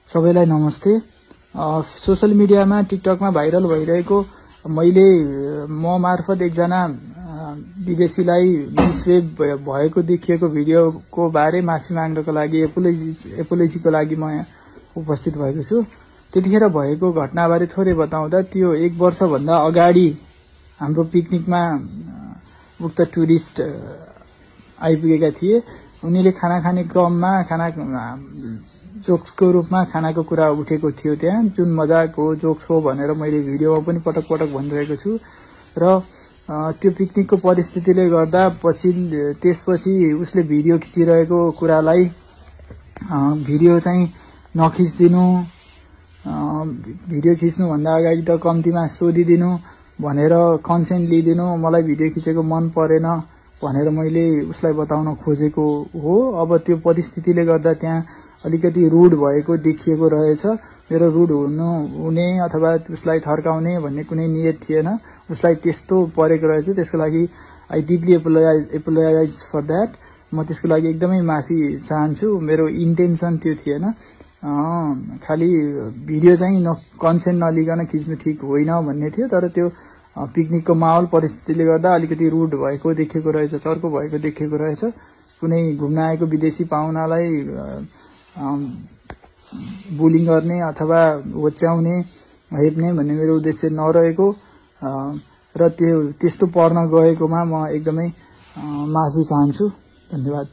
सबैलाई नमस्ते। सोशल मिडियामा टिकटकमा भाइरल भइरहेको मैले म मार्फत एकजना विदेशीलाई मिसवेब भएको देखिएको भिडियोको बारे माफी माग्नको लागि एपोलोजीको लागि म यहाँ उपस्थित भएको छु। त्यतिखेर भएको घटनाबारे थोरै बताउँदा त्यो 1 वर्षभन्दा अगाडि हाम्रो पिकनिकमा उक्त टुरिस्ट आइपुगेका थिए। उनीले खाना खाने क्रममा जोक्सको रूपमा खानाको कुरा उठेको थियो त्यहाँ, जुन मजाक हो जोक्स हो भनेर मैले भिडियोमा पनि पटक पटक भनिरहेको छु। र त्यो पिकनिकको परिस्थितिले गर्दा त्यसपछि उसले भिडियो खिचिरहेको कुरालाई भिडियो चाहिँ नखिच्दिनु, भिडियो खिच्नुभन्दा अगाडि त कम्तीमा सोधिदिनु भनेर कन्सेन्ट लिइदिनु, मलाई भिडियो खिचेको मन परेन भनेर मैले उसलाई बताउन खोजेको हो। अब त्यो परिस्थितिले गर्दा त्यहाँ अलिकति रुड भएको देखिएको रहेछ। मेरो रुड हुने अथवा उसलाई थर्काउने भन्ने कुनै नियत थिएन। उसलाई त्यस्तो परेको रहेछ, त्यसको लागि I deeply apologise for that. म त्यसको लागि एकदमै माफी चाहन्छु। मेरो इन्टेन्सन त्यो थिएन। खालि भिडियो चाहिँ कन्सेन्ट नलिकन खिच्नु ठिक होइन भन्ने थियो। तर त्यो पिकनिकको माहौल परिस्थितिले गर्दा अलिकति रुड भएको देखिएको रहेछ, चर्को भएको देखिएको रहेछ। कुनै घुम्न आएको विदेशी पाहुनालाई बुलिङ गर्ने अथवा होच्याउने, हेप्ने भन्ने मेरो उद्देश्य नरहेको र त्यस्तो पर्न गएकोमा म एकदमै माफी चाहन्छु। धन्यवाद।